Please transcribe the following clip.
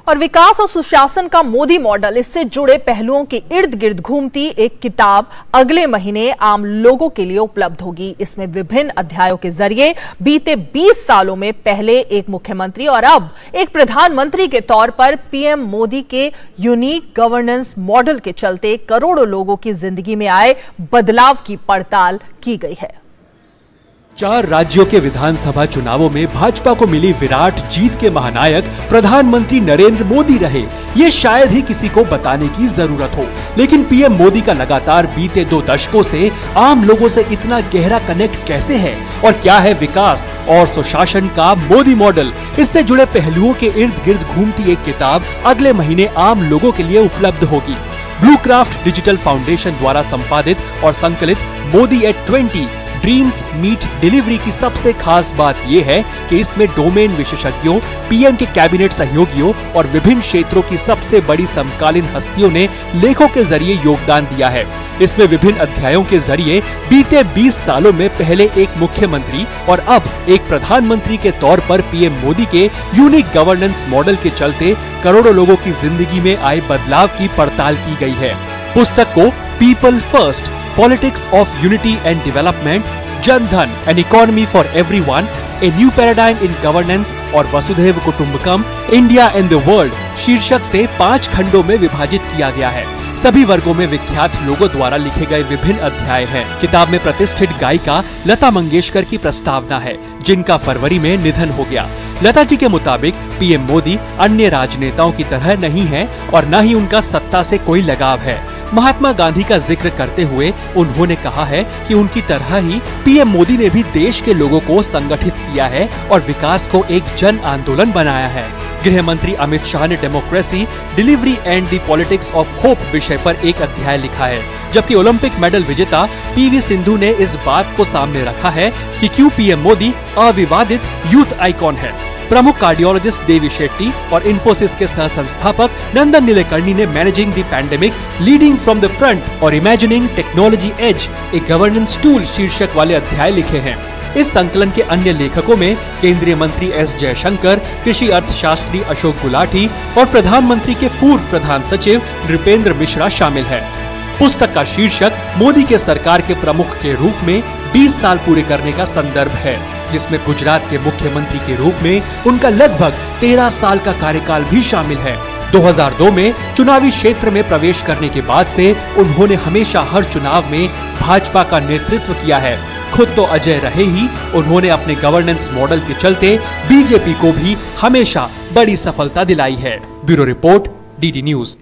और विकास और सुशासन का मोदी मॉडल, इससे जुड़े पहलुओं के इर्द गिर्द घूमती एक किताब अगले महीने आम लोगों के लिए उपलब्ध होगी। इसमें विभिन्न अध्यायों के जरिए बीते 20 सालों में पहले एक मुख्यमंत्री और अब एक प्रधानमंत्री के तौर पर पीएम मोदी के यूनिक गवर्नेंस मॉडल के चलते करोड़ों लोगों की जिंदगी में आए बदलाव की पड़ताल की गई है। 4 राज्यों के विधानसभा चुनावों में भाजपा को मिली विराट जीत के महानायक प्रधानमंत्री नरेंद्र मोदी रहे, ये शायद ही किसी को बताने की जरूरत हो। लेकिन पीएम मोदी का लगातार बीते 2 दशकों से आम लोगों से इतना गहरा कनेक्ट कैसे है और क्या है विकास और सुशासन का मोदी मॉडल, इससे जुड़े पहलुओं के इर्द गिर्द घूमती एक किताब अगले महीने आम लोगों के लिए उपलब्ध होगी। ब्लू क्राफ्ट डिजिटल फाउंडेशन द्वारा संपादित और संकलित Modi at 20 dreams meet delivery की सबसे खास बात यह है कि इसमें डोमेन विशेषज्ञों, पीएम के कैबिनेट सहयोगियों और विभिन्न क्षेत्रों की सबसे बड़ी समकालीन हस्तियों ने लेखों के जरिए योगदान दिया है। इसमें विभिन्न अध्यायों के जरिए बीते 20 सालों में पहले एक मुख्यमंत्री और अब एक प्रधानमंत्री के तौर पर पीएम मोदी के यूनिक गवर्नेंस मॉडल के चलते करोड़ों लोगों की जिंदगी में आए बदलाव की पड़ताल की गई है। पुस्तक को people first, politics of unity and development, Jan Dhan, an economy for everyone, a new paradigm in governance और वसुधैव कुटुंबकम, इंडिया एंड द वर्ल्ड शीर्षक से 5 खंडों में विभाजित किया गया है। सभी वर्गों में विख्यात लोगों द्वारा लिखे गए विभिन्न अध्याय हैं। किताब में प्रतिष्ठित गायिका लता मंगेशकर की प्रस्तावना है, जिनका फरवरी में निधन हो गया। लता जी के मुताबिक पीएम मोदी अन्य राजनेताओं की तरह नहीं है और न ही उनका सत्ता से कोई लगाव है। महात्मा गांधी का जिक्र करते हुए उन्होंने कहा है कि उनकी तरह ही पीएम मोदी ने भी देश के लोगों को संगठित किया है और विकास को एक जन आंदोलन बनाया है। गृह मंत्री अमित शाह ने democracy, delivery and the politics of hope विषय पर एक अध्याय लिखा है, जबकि ओलंपिक मेडल विजेता पीवी सिंधु ने इस बात को सामने रखा है कि क्यों पीएम मोदी अविवादित यूथ आइकॉन है। प्रमुख कार्डियोलॉजिस्ट देवी शेट्टी और इन्फोसिस के सह संस्थापक नंदन नीलेकर्णी ने managing the pandemic, leading from the front और इमेजिनिंग टेक्नोलॉजी एज, ए गवर्नेंस टूल शीर्षक वाले अध्याय लिखे हैं। इस संकलन के अन्य लेखकों में केंद्रीय मंत्री एस जयशंकर, कृषि अर्थशास्त्री अशोक गुलाटी और प्रधानमंत्री के पूर्व प्रधान सचिव नृपेंद्र मिश्रा शामिल है। पुस्तक का शीर्षक मोदी के सरकार के प्रमुख के रूप में 20 साल पूरे करने का संदर्भ है, जिसमें गुजरात के मुख्यमंत्री के रूप में उनका लगभग 13 साल का कार्यकाल भी शामिल है। 2002 में चुनावी क्षेत्र में प्रवेश करने के बाद से उन्होंने हमेशा हर चुनाव में भाजपा का नेतृत्व किया है। खुद तो अजय रहे ही, उन्होंने अपने गवर्नेंस मॉडल के चलते बीजेपी को भी हमेशा बड़ी सफलता दिलाई है। Bureau report, DD news.